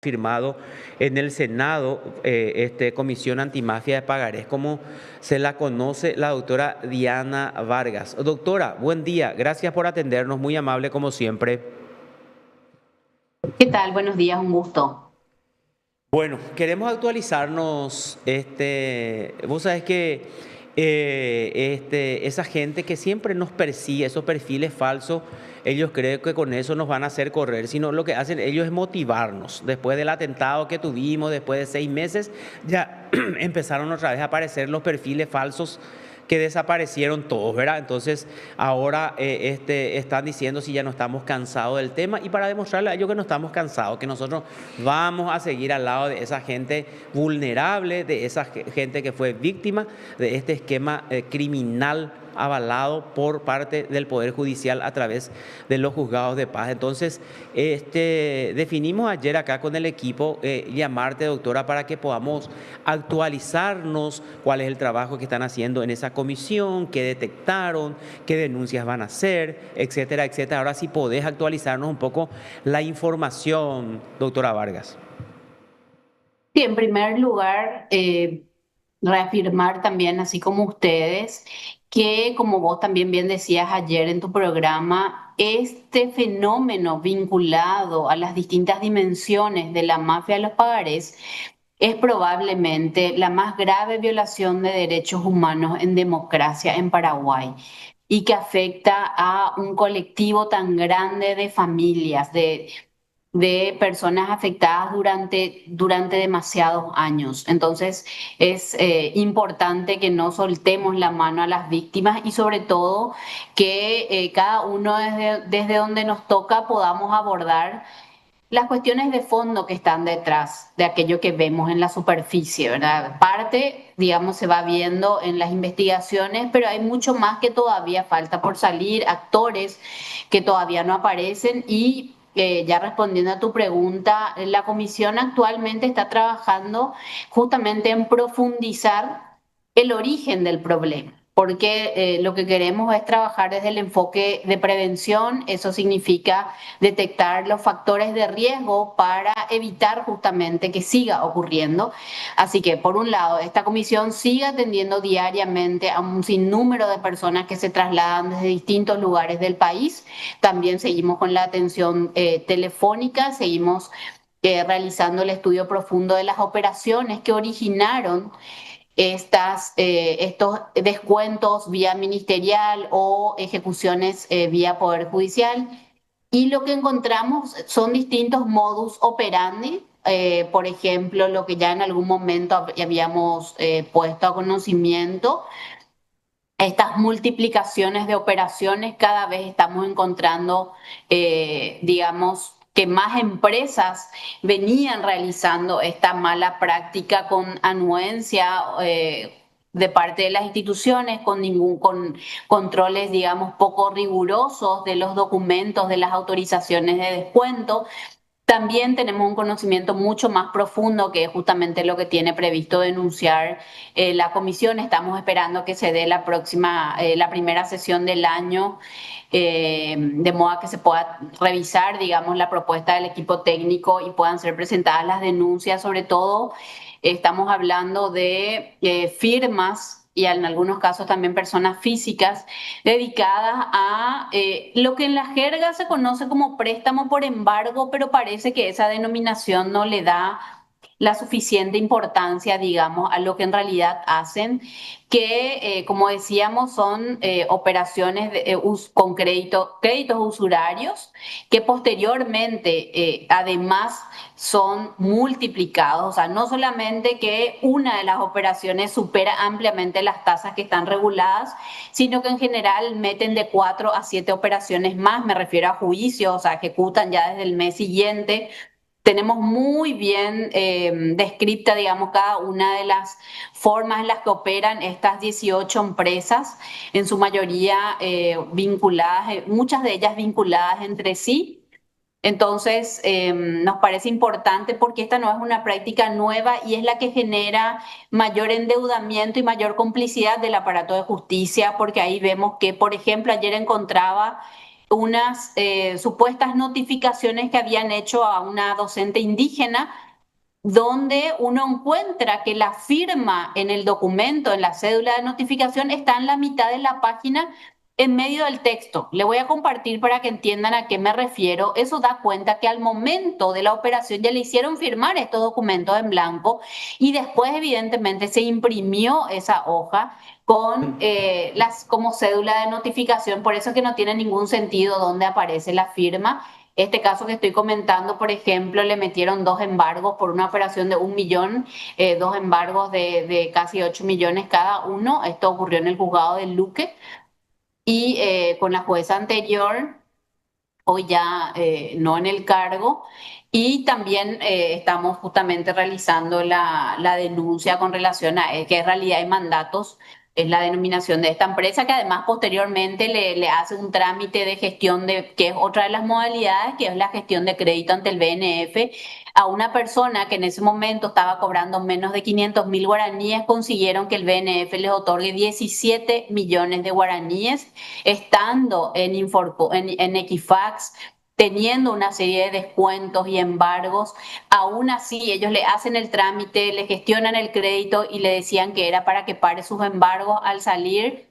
firmado en el Senado, Comisión Antimafia de Pagarés, como se la conoce la doctora Diana Vargas. Doctora, buen día, gracias por atendernos, muy amable como siempre. ¿Qué tal? Buenos días, un gusto. Bueno, queremos actualizarnos, vos sabés que esa gente que siempre nos persigue, esos perfiles falsos, ellos creen que con eso nos van a hacer correr, sino lo que hacen ellos es motivarnos. Después del atentado que tuvimos, después de 6 meses, ya empezaron otra vez a aparecer los perfiles falsos que desaparecieron todos, ¿verdad? Entonces, ahora están diciendo si ya no estamos cansados del tema y para demostrarle a ellos que no estamos cansados, que nosotros vamos a seguir al lado de esa gente vulnerable, de esa gente que fue víctima de este esquema criminal avalado por parte del Poder Judicial a través de los juzgados de paz. Entonces, definimos ayer acá con el equipo llamarte, doctora, para que podamos actualizarnos cuál es el trabajo que están haciendo en esa comisión, qué detectaron, qué denuncias van a hacer, etcétera, etcétera. Ahora sí podés actualizarnos un poco la información, doctora Vargas. Sí, en primer lugar, reafirmar también, así como ustedes, que como vos también bien decías ayer en tu programa, este fenómeno vinculado a las distintas dimensiones de la mafia de los pagarés es probablemente la más grave violación de derechos humanos en democracia en Paraguay y que afecta a un colectivo tan grande de familias, de personas afectadas durante demasiados años. Entonces, es importante que no soltemos la mano a las víctimas y sobre todo que cada uno desde donde nos toca podamos abordar las cuestiones de fondo que están detrás de aquello que vemos en la superficie, ¿verdad? Parte, digamos, se va viendo en las investigaciones, pero hay mucho más que todavía falta por salir, actores que todavía no aparecen y ya respondiendo a tu pregunta, la comisión actualmente está trabajando justamente en profundizar el origen del problema. Porque lo que queremos es trabajar desde el enfoque de prevención, eso significa detectar los factores de riesgo para evitar justamente que siga ocurriendo. Así que, por un lado, esta comisión sigue atendiendo diariamente a un sinnúmero de personas que se trasladan desde distintos lugares del país. También seguimos con la atención telefónica, seguimos realizando el estudio profundo de las operaciones que originaron estos descuentos vía ministerial o ejecuciones vía Poder Judicial. Y lo que encontramos son distintos modus operandi, por ejemplo, lo que ya en algún momento habíamos puesto a conocimiento, estas multiplicaciones de operaciones, cada vez estamos encontrando, digamos, que más empresas venían realizando esta mala práctica con anuencia de parte de las instituciones, con controles, digamos, poco rigurosos de los documentos, de las autorizaciones de descuento. También tenemos un conocimiento mucho más profundo, que es justamente lo que tiene previsto denunciar la comisión. Estamos esperando que se dé la primera sesión del año, de modo que se pueda revisar, digamos, la propuesta del equipo técnico y puedan ser presentadas las denuncias. Sobre todo, estamos hablando de firmas y en algunos casos también personas físicas dedicadas a lo que en la jerga se conoce como préstamo por embargo, pero parece que esa denominación no le da la suficiente importancia, digamos, a lo que en realidad hacen, que, como decíamos, son operaciones con créditos usurarios, que posteriormente, además, son multiplicados. O sea, no solamente que una de las operaciones supera ampliamente las tasas que están reguladas, sino que en general meten de 4 a 7 operaciones más, me refiero a juicios, o sea, ejecutan ya desde el mes siguiente. Tenemos muy bien descrita, digamos, cada una de las formas en las que operan estas 18 empresas, en su mayoría vinculadas, muchas de ellas vinculadas entre sí. Entonces, nos parece importante porque esta no es una práctica nueva y es la que genera mayor endeudamiento y mayor complicidad del aparato de justicia, porque ahí vemos que, por ejemplo, ayer encontraba unas supuestas notificaciones que habían hecho a una docente indígena, donde uno encuentra que la firma en el documento, en la cédula de notificación, está en la mitad de la página, en medio del texto. Le voy a compartir para que entiendan a qué me refiero. Eso da cuenta que al momento de la operación ya le hicieron firmar estos documentos en blanco y después evidentemente se imprimió esa hoja con como cédula de notificación. Por eso es que no tiene ningún sentido dónde aparece la firma. Este caso que estoy comentando, por ejemplo, le metieron 2 embargos por una operación de 1 millón, 2 embargos de casi 8 millones cada uno. Esto ocurrió en el juzgado de Luque y con la jueza anterior, hoy ya no en el cargo. Y también estamos justamente realizando la denuncia con relación a que en realidad hay mandatos, es la denominación de esta empresa, que además posteriormente le hace un trámite de gestión de, que es otra de las modalidades, que es la gestión de crédito ante el BNF, a una persona que en ese momento estaba cobrando menos de 500.000 guaraníes, consiguieron que el BNF les otorgue 17 millones de guaraníes, estando en Equifax, teniendo una serie de descuentos y embargos. Aún así ellos le hacen el trámite, le gestionan el crédito y le decían que era para que pare sus embargos. Al salir,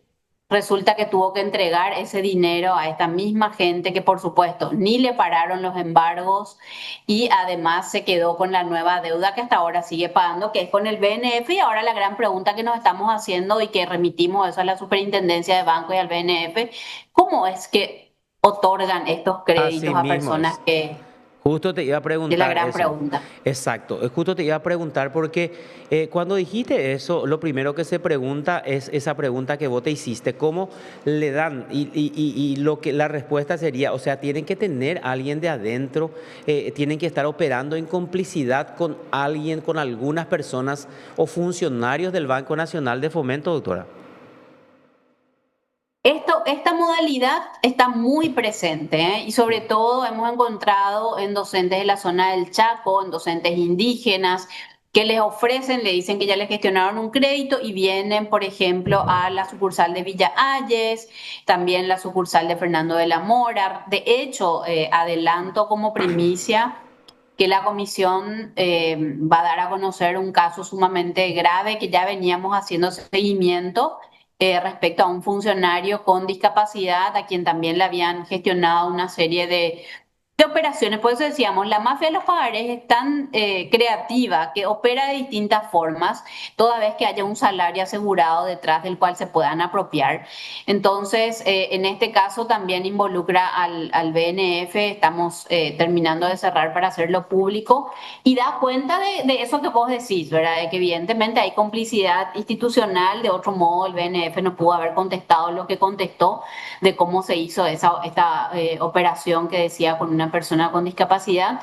resulta que tuvo que entregar ese dinero a esta misma gente que, por supuesto, ni le pararon los embargos y además se quedó con la nueva deuda que hasta ahora sigue pagando, que es con el BNF. Y ahora la gran pregunta que nos estamos haciendo y que remitimos eso a la Superintendencia de Banco y al BNF: ¿cómo es que otorgan estos Así créditos a mismo personas es. que... Justo te iba a Es la preguntar gran eso. pregunta. Exacto, justo te iba a preguntar porque cuando dijiste eso, lo primero que se pregunta es esa pregunta que vos te hiciste, ¿cómo le dan? Y lo que la respuesta sería, o sea, tienen que tener a alguien de adentro, tienen que estar operando en complicidad con alguien, con algunas personas o funcionarios del Banco Nacional de Fomento, doctora. Esta modalidad está muy presente, ¿eh? Y sobre todo hemos encontrado en docentes de la zona del Chaco, en docentes indígenas, que les ofrecen, le dicen que ya les gestionaron un crédito y vienen, por ejemplo, a la sucursal de Villa Ayes, también la sucursal de Fernando de la Mora. De hecho, adelanto como primicia que la comisión va a dar a conocer un caso sumamente grave que ya veníamos haciendo seguimiento respecto a un funcionario con discapacidad a quien también le habían gestionado una serie de operaciones. Por eso decíamos, la mafia de los pagarés es tan creativa que opera de distintas formas, toda vez que haya un salario asegurado detrás del cual se puedan apropiar. Entonces, en este caso también involucra al BNF, estamos terminando de cerrar para hacerlo público y da cuenta de eso que vos decís, ¿verdad? De que evidentemente hay complicidad institucional. De otro modo el BNF no pudo haber contestado lo que contestó de cómo se hizo esta operación que decía con una persona con discapacidad.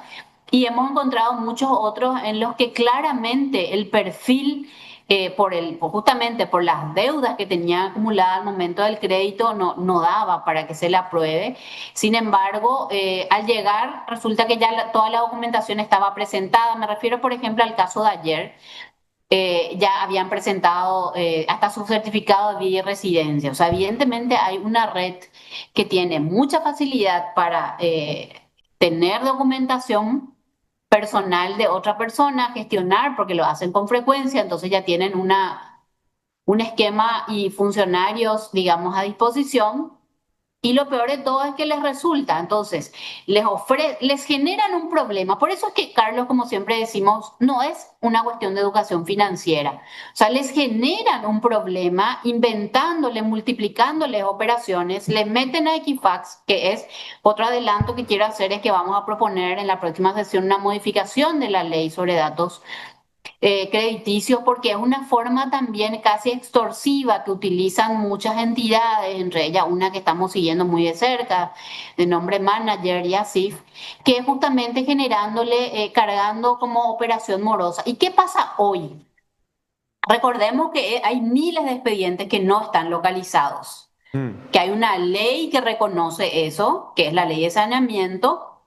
Y hemos encontrado muchos otros en los que claramente el perfil, justamente por las deudas que tenía acumuladas al momento del crédito, no daba para que se le apruebe. Sin embargo, al llegar resulta que ya toda la documentación estaba presentada. Me refiero, por ejemplo, al caso de ayer. Ya habían presentado hasta su certificado de residencia. O sea, evidentemente hay una red que tiene mucha facilidad para tener documentación personal de otra persona, gestionar, porque lo hacen con frecuencia, entonces ya tienen un esquema y funcionarios, digamos, a disposición. Y lo peor de todo es que les resulta, entonces, les generan un problema. Por eso es que, Carlos, como siempre decimos, no es una cuestión de educación financiera. O sea, les generan un problema inventándole, multiplicándoles operaciones, les meten a Equifax, que es otro adelanto que quiero hacer, es que vamos a proponer en la próxima sesión una modificación de la ley sobre datos crediticios, porque es una forma también casi extorsiva que utilizan muchas entidades, entre ellas una que estamos siguiendo muy de cerca, de nombre Manager y Asif, que es justamente generándole, cargando como operación morosa. ¿Y qué pasa hoy? Recordemos que hay miles de expedientes que no están localizados, Mm. que hay una ley que reconoce eso, que es la ley de saneamiento,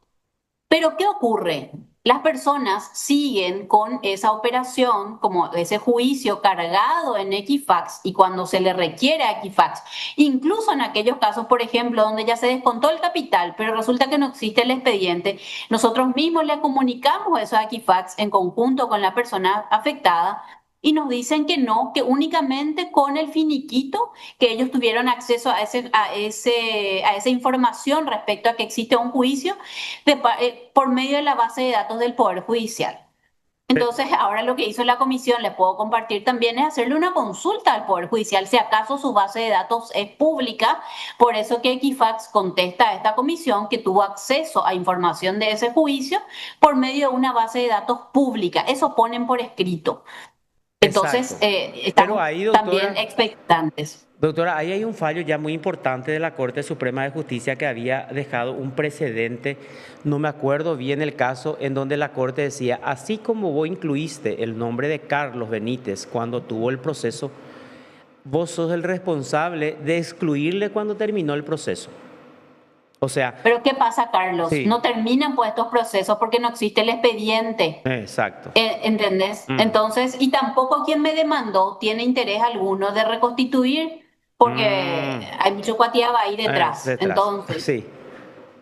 pero ¿qué ocurre? las personas siguen con esa operación, como ese juicio cargado en Equifax y cuando se le requiere a Equifax, incluso en aquellos casos, por ejemplo, donde ya se descontó el capital, pero resulta que no existe el expediente, nosotros mismos le comunicamos eso a Equifax en conjunto con la persona afectada y nos dicen que no, que únicamente con el finiquito que ellos tuvieron acceso a esa información respecto a que existe un juicio por medio de la base de datos del Poder Judicial. Entonces, ahora lo que hizo la comisión, le puedo compartir también, es hacerle una consulta al Poder Judicial, si acaso su base de datos es pública. Por eso que Equifax contesta a esta comisión que tuvo acceso a información de ese juicio por medio de una base de datos pública. Eso ponen por escrito. Entonces, Exacto. Pero estamos ahí, también doctora, expectantes. doctora, ahí hay un fallo ya muy importante de la Corte Suprema de Justicia que había dejado un precedente, no me acuerdo bien el caso, en donde la Corte decía, así como vos incluiste el nombre de Carlos Benítez cuando tuvo el proceso, vos sos el responsable de excluirle cuando terminó el proceso. O sea, Pero ¿qué pasa, Carlos? sí, No terminan pues estos procesos porque no existe el expediente. exacto. ¿Entendés? Mm, Entonces, y tampoco quien me demandó tiene interés alguno de reconstituir porque mm, hay mucho cuatiaba ahí detrás. detrás. Entonces, Sí.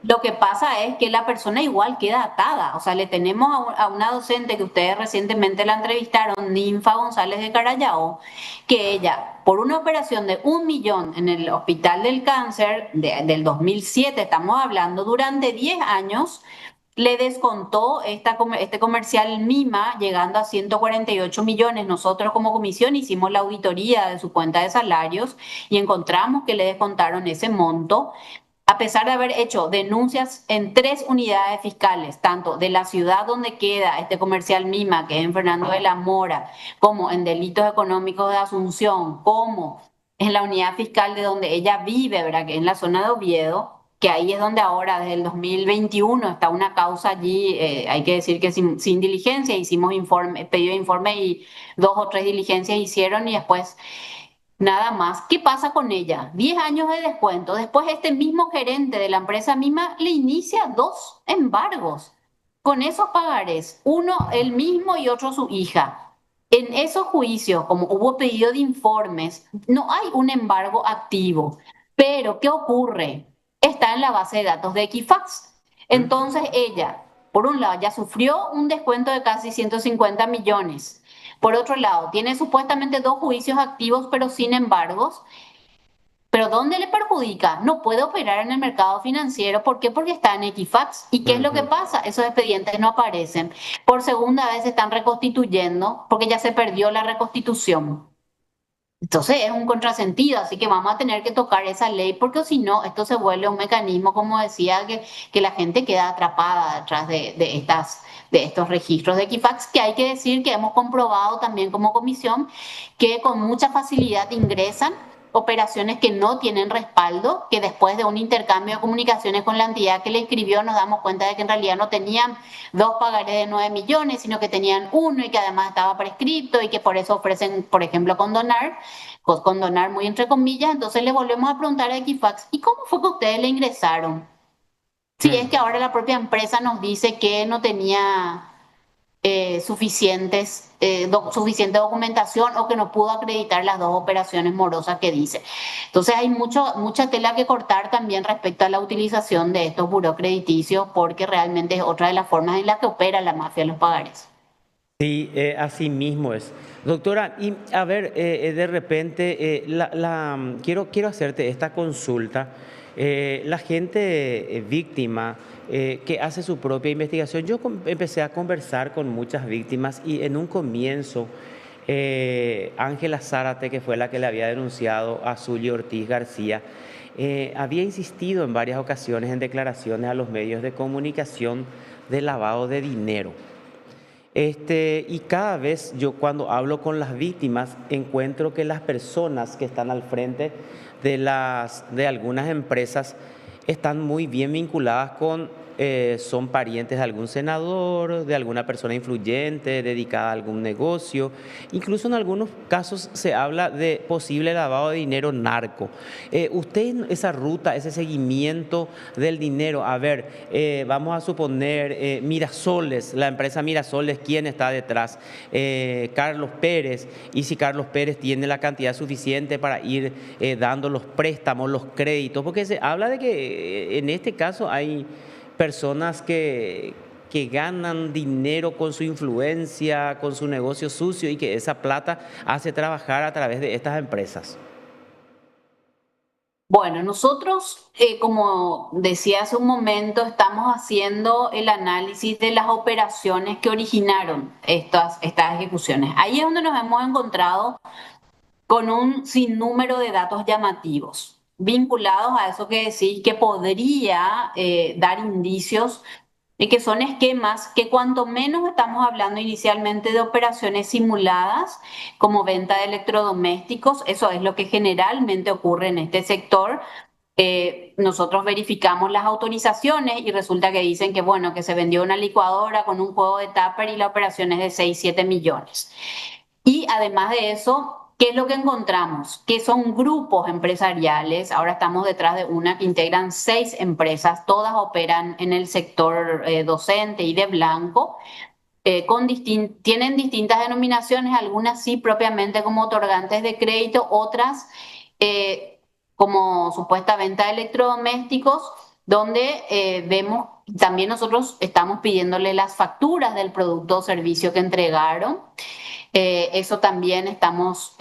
lo que pasa es que la persona igual queda atada. O sea, le tenemos a una docente que ustedes recientemente la entrevistaron, Ninfa González de Carayao, que ella, por una operación de 1 millón en el Hospital del Cáncer del 2007, estamos hablando, durante 10 años, le descontó este comercial Mima, llegando a 148 millones. Nosotros como comisión hicimos la auditoría de su cuenta de salarios y encontramos que le descontaron ese monto a pesar de haber hecho denuncias en 3 unidades fiscales, tanto de la ciudad donde queda este comercial Mima, que es en Fernando de la Mora, como en delitos económicos de Asunción, como en la unidad fiscal de donde ella vive, ¿verdad? Que es en la zona de Oviedo, que ahí es donde ahora, desde el 2021, está una causa allí, hay que decir que sin diligencia, hicimos informe, pedido de informe y 2 o 3 diligencias hicieron y después nada más. ¿Qué pasa con ella? 10 años de descuento. Después este mismo gerente de la empresa misma le inicia 2 embargos. Con esos pagarés, uno él mismo y otro su hija. En esos juicios, como hubo pedido de informes, no hay un embargo activo. Pero, ¿qué ocurre? Está en la base de datos de Equifax. Ujú. Entonces ella, por un lado, ya sufrió un descuento de casi 150 millones. Por otro lado, tiene supuestamente 2 juicios activos, pero sin embargos, ¿pero dónde le perjudica? No puede operar en el mercado financiero. ¿Por qué? Porque está en Equifax. ¿Y qué es lo que Ujú. pasa? Esos expedientes no aparecen. Por segunda vez se están reconstituyendo porque ya se perdió la reconstitución. Entonces es un contrasentido, así que vamos a tener que tocar esa ley porque si no, esto se vuelve un mecanismo, como decía, que la gente queda atrapada detrás de estos registros de Equifax, que hay que decir que hemos comprobado también como comisión que con mucha facilidad ingresan operaciones que no tienen respaldo, que después de un intercambio de comunicaciones con la entidad que le escribió nos damos cuenta de que en realidad no tenían 2 pagarés de 9 millones, sino que tenían uno y que además estaba prescripto y que por eso ofrecen, por ejemplo, condonar, pues condonar muy entre comillas. Entonces le volvemos a preguntar a Equifax, ¿y cómo fue que ustedes le ingresaron? Si es que Mm. ahora la propia empresa nos dice que no tenía suficiente documentación o que no pudo acreditar las 2 operaciones morosas que dice. Entonces hay mucha tela que cortar también respecto a la utilización de estos buró crediticios porque realmente es otra de las formas en las que opera la mafia de los pagares. Sí, así mismo es. Doctora, y a ver, de repente, quiero hacerte esta consulta. La gente víctima que hace su propia investigación, yo empecé a conversar con muchas víctimas y en un comienzo, Ángela Zárate, que fue la que le había denunciado a Zulia Ortiz García, había insistido en varias ocasiones en declaraciones a los medios de comunicación de lavado de dinero. Y cada vez yo cuando hablo con las víctimas encuentro que las personas que están al frente de algunas empresas están muy bien vinculadas con son parientes de algún senador, de alguna persona influyente dedicada a algún negocio. Incluso en algunos casos se habla de posible lavado de dinero narco. Usted, esa ruta, ese seguimiento del dinero, a ver, vamos a suponer Mirasoles, la empresa Mirasoles, ¿quién está detrás? Carlos Pérez, y si Carlos Pérez tiene la cantidad suficiente para ir dando los préstamos, los créditos, porque se habla de que en este caso hay personas que ganan dinero con su influencia, con su negocio sucio, y que esa plata hace trabajar a través de estas empresas. Bueno, nosotros, como decía hace un momento, estamos haciendo el análisis de las operaciones que originaron estas ejecuciones. Ahí es donde nos hemos encontrado con un sinnúmero de datos llamativos vinculados a eso que decís que podría dar indicios de que son esquemas que cuanto menos estamos hablando inicialmente de operaciones simuladas como venta de electrodomésticos, eso es lo que generalmente ocurre en este sector. Nosotros verificamos las autorizaciones y resulta que dicen que bueno, que se vendió una licuadora con un juego de tupper y la operación es de 6, 7 millones. Y además de eso, ¿qué es lo que encontramos? Que son grupos empresariales. Ahora estamos detrás de una que integran 6 empresas. Todas operan en el sector docente y de blanco. Tienen distintas denominaciones, algunas sí propiamente como otorgantes de crédito, otras como supuesta venta de electrodomésticos, donde vemos, también nosotros estamos pidiéndole las facturas del producto o servicio que entregaron. Eso también estamos,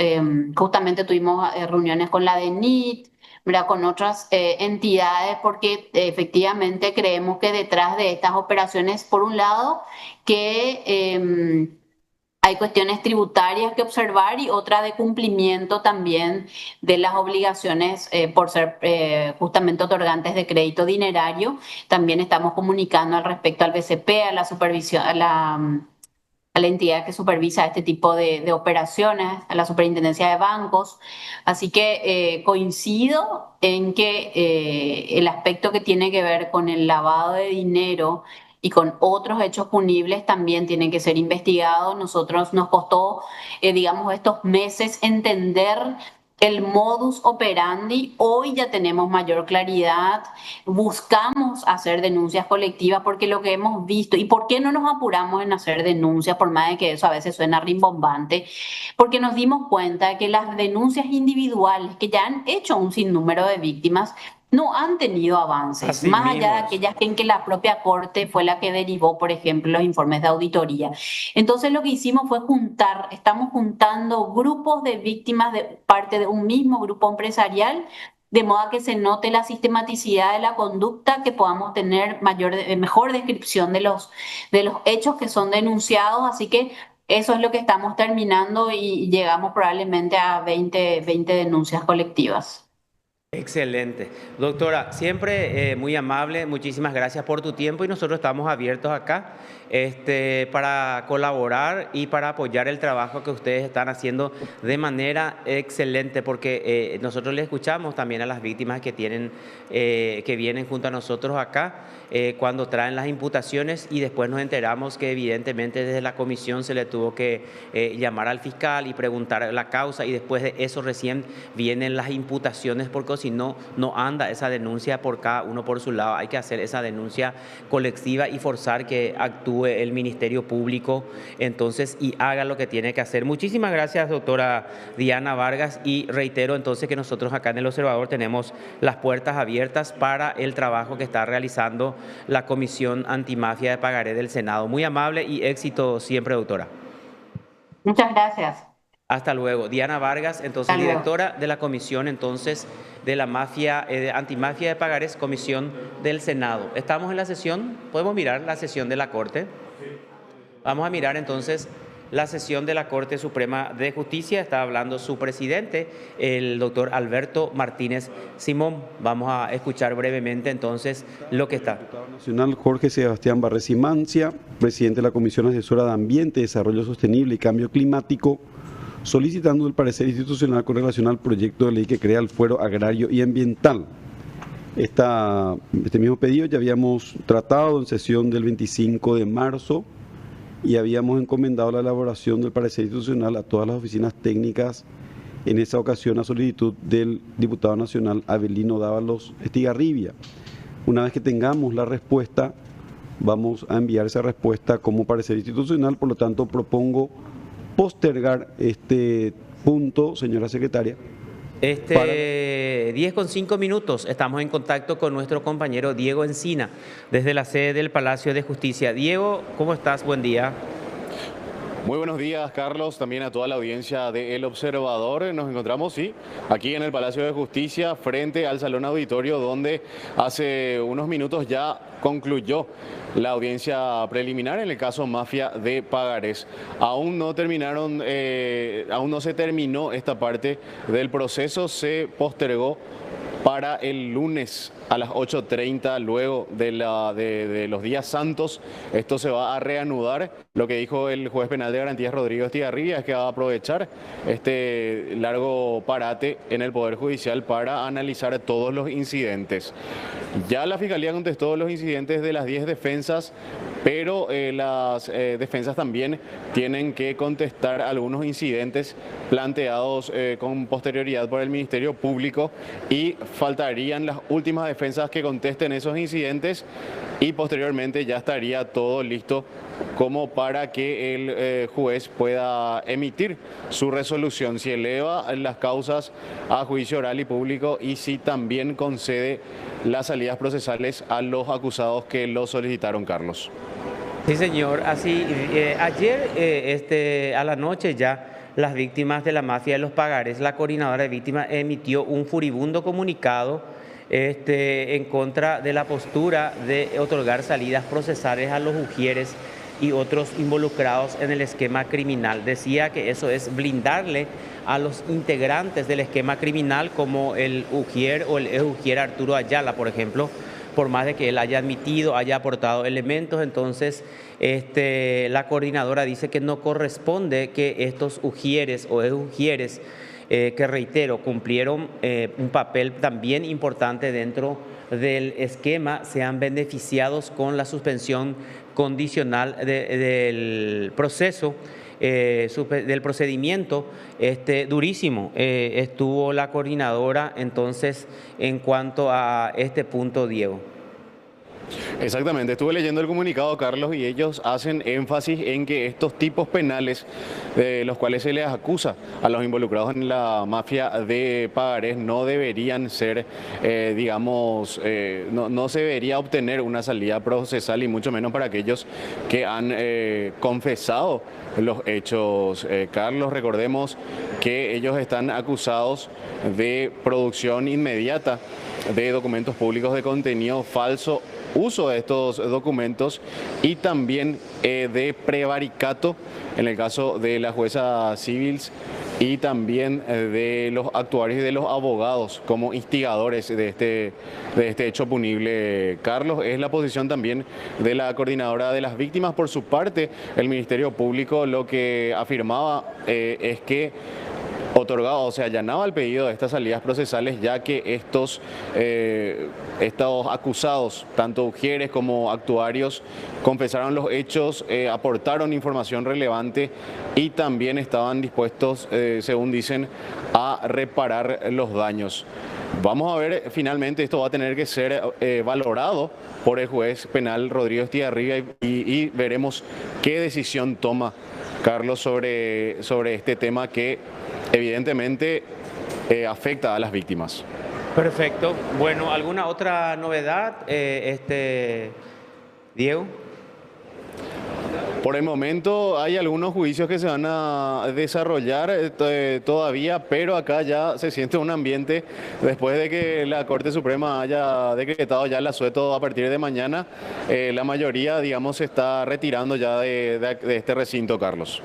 justamente tuvimos reuniones con la DENIT, ¿verdad? Con otras entidades, porque efectivamente creemos que detrás de estas operaciones, por un lado, que hay cuestiones tributarias que observar y otra de cumplimiento también de las obligaciones por ser justamente otorgantes de crédito dinerario. También estamos comunicando al respecto al BCP, a la supervisión, a la entidad que supervisa este tipo de operaciones, a la Superintendencia de Bancos. Así que coincido en que el aspecto que tiene que ver con el lavado de dinero y con otros hechos punibles también tienen que ser investigados. Nosotros nos costó, digamos, estos meses entender el modus operandi. Hoy ya tenemos mayor claridad, buscamos hacer denuncias colectivas porque lo que hemos visto, ¿y por qué no nos apuramos en hacer denuncias? Por más de que eso a veces suena rimbombante, porque nos dimos cuenta de que las denuncias individuales que ya han hecho un sinnúmero de víctimas no han tenido avances, Así más allá de mismo es. aquellas en que la propia Corte fue la que derivó, por ejemplo, los informes de auditoría. Entonces lo que hicimos fue estamos juntando grupos de víctimas de parte de un mismo grupo empresarial, de modo que se note la sistematicidad de la conducta, que podamos tener mejor descripción de los hechos que son denunciados. Así que eso es lo que estamos terminando y llegamos probablemente a 20 denuncias colectivas. Excelente. Doctora, siempre muy amable, muchísimas gracias por tu tiempo, y nosotros estamos abiertos acá para colaborar y para apoyar el trabajo que ustedes están haciendo de manera excelente, porque nosotros le escuchamos también a las víctimas que vienen junto a nosotros acá cuando traen las imputaciones, y después nos enteramos que evidentemente desde la comisión se le tuvo que llamar al fiscal y preguntar la causa, y después de eso recién vienen las imputaciones, porque si no, no anda esa denuncia por cada uno por su lado. Hay que hacer esa denuncia colectiva y forzar que actúe el Ministerio Público entonces y haga lo que tiene que hacer. Muchísimas gracias, doctora Diana Vargas, y reitero entonces que nosotros acá en El Observador tenemos las puertas abiertas para el trabajo que está realizando la Comisión Antimafia de Pagaré del Senado. Muy amable y éxito siempre, doctora. Muchas gracias. Hasta luego. Diana Vargas, entonces Hasta luego. directora de la Comisión entonces de la mafia, de antimafia de pagarés, Comisión del Senado. Estamos en la sesión, podemos mirar la sesión de la Corte. Vamos a mirar entonces la sesión de la Corte Suprema de Justicia. Está hablando su presidente, el doctor Alberto Martínez Simón. Vamos a escuchar brevemente entonces lo que está. Diputado Nacional Jorge Sebastián Barrés y Mancia, presidente de la Comisión Asesora de Ambiente, Desarrollo Sostenible y Cambio Climático, solicitando el parecer institucional con relación al proyecto de ley que crea el Fuero Agrario y Ambiental. Este mismo pedido ya habíamos tratado en sesión del 25 de marzo y habíamos encomendado la elaboración del parecer institucional a todas las oficinas técnicas, en esa ocasión a solicitud del diputado nacional Avelino Dávalos Estigarribia. Una vez que tengamos la respuesta, vamos a enviar esa respuesta como parecer institucional, por lo tanto propongo postergar este punto, señora secretaria. 10:05 minutos, estamos en contacto con nuestro compañero Diego Encina, desde la sede del Palacio de Justicia. Diego, ¿cómo estás? Buen día. Muy buenos días, Carlos, también a toda la audiencia de El Observador. Nos encontramos, sí, aquí en el Palacio de Justicia, frente al Salón Auditorio, donde hace unos minutos ya concluyó la audiencia preliminar en el caso Mafia de Pagarés. Aún no se terminó esta parte del proceso, se postergó para el lunes a las 8:30, luego de los días santos. Esto se va a reanudar. Lo que dijo el juez penal de garantías Rodrigo Estigarribia es que va a aprovechar este largo parate en el Poder Judicial para analizar todos los incidentes. Ya la Fiscalía contestó los incidentes de las 10 defensas, pero las defensas también tienen que contestar algunos incidentes planteados con posterioridad por el Ministerio Público, y faltarían las últimas defensas que contesten esos incidentes, y posteriormente ya estaría todo listo como para que el juez pueda emitir su resolución, si eleva las causas a juicio oral y público, y si también concede las salidas procesales a los acusados que lo solicitaron, Carlos. Sí, señor. Así, ayer a la noche ya las víctimas de la mafia de los Pagarés, la coordinadora de víctimas emitió un furibundo comunicado en contra de la postura de otorgar salidas procesales a los ujieres y otros involucrados en el esquema criminal. Decía que eso es blindarle a los integrantes del esquema criminal, como el ujier o el ex-ujier Arturo Ayala, por ejemplo, por más de que él haya admitido, haya aportado elementos. Entonces la coordinadora dice que no corresponde que estos ujieres o ex-ujieres, que reitero, cumplieron un papel también importante dentro del esquema, sean beneficiados con la suspensión condicional del proceso, del procedimiento. Durísimo estuvo la coordinadora entonces en cuanto a este punto, Diego. Exactamente, estuve leyendo el comunicado, Carlos, y ellos hacen énfasis en que estos tipos penales, los cuales se les acusa a los involucrados en la mafia de Pagarés, no deberían ser, no se debería obtener una salida procesal, y mucho menos para aquellos que han confesado los hechos. Carlos, recordemos que ellos están acusados de producción inmediata de documentos públicos de contenido falso, uso de estos documentos, y también de prevaricato en el caso de la jueza Civils, y también de los actuarios y de los abogados como instigadores de este hecho punible. Carlos, es la posición también de la coordinadora de las víctimas. Por su parte, el Ministerio Público lo que afirmaba es que otorgado, o sea, allanaba el pedido de estas salidas procesales, ya que estos acusados, tanto ujieres como actuarios, confesaron los hechos, aportaron información relevante y también estaban dispuestos, según dicen, a reparar los daños. Vamos a ver, finalmente esto va a tener que ser valorado por el juez penal Rodrigo Estigarribia, y veremos qué decisión toma Carlos sobre este tema que evidentemente afecta a las víctimas. Perfecto. Bueno, ¿alguna otra novedad, Diego? Por el momento hay algunos juicios que se van a desarrollar todavía, pero acá ya se siente un ambiente después de que la Corte Suprema haya decretado ya el asueto a partir de mañana. La mayoría, digamos, se está retirando ya de este recinto, Carlos.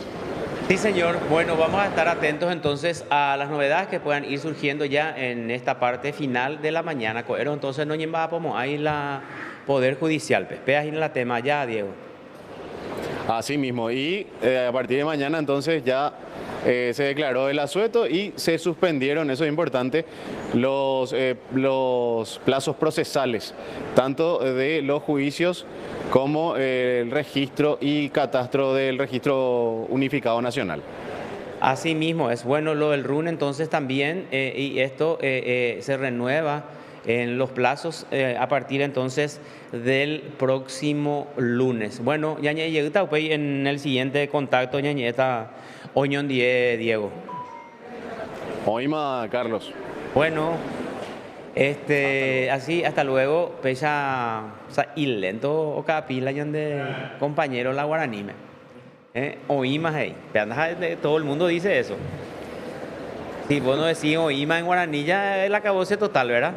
Sí, señor. Bueno, vamos a estar atentos entonces a las novedades que puedan ir surgiendo ya en esta parte final de la mañana. Pero entonces no llevamos ahí la Poder Judicial. Peas en la tema ya, Diego. Así mismo, y a partir de mañana entonces ya se declaró el asueto y se suspendieron, eso es importante, los plazos procesales, tanto de los juicios como el registro y catastro del Registro Unificado Nacional. Así mismo, es bueno lo del RUN entonces también, y esto se renueva en los plazos a partir entonces del próximo lunes. Bueno, Yañe llegó en el siguiente contacto, Yañe está Oñón Diego. Oima, Carlos. Bueno, así hasta luego, pesa, o sea, y lento o capila de compañero la guaranime. Oíma, hey. Todo el mundo dice eso. Si vos no decís oíma en guaraní, ya el acabose total, ¿verdad?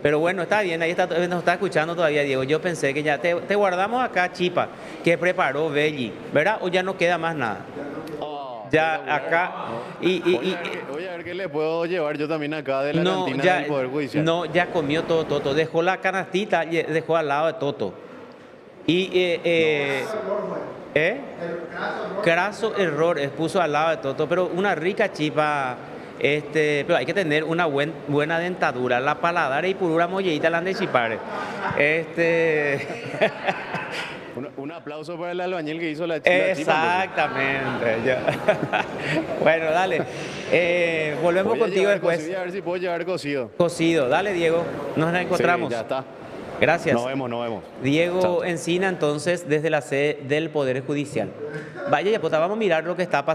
Pero bueno, está bien, ahí está, nos está escuchando todavía, Diego. Yo pensé que ya te guardamos acá, Chipa, que preparó Belli, ¿verdad? O ya no queda más nada. Ya acá. Voy a ver qué le puedo llevar yo también acá de la cantina del Poder Judicial. No, ya comió todo Toto. Dejó la canastita y dejó al lado de Toto. Craso error, puso al lado de Toto, pero una rica chipa, pero hay que tener una buena dentadura, la paladar y purura molleita la han de chipar. Un aplauso para el albañil que hizo la chipa. Exactamente. Bueno, dale. Volvemos contigo después. Voy a ver si puedo llevar cocido. Cocido, dale Diego, nos encontramos. Sí, ya está. Gracias. Nos vemos. Diego Chao. Encina, entonces, desde la sede del Poder Judicial. Vaya, ya pues vamos a mirar lo que está pasando.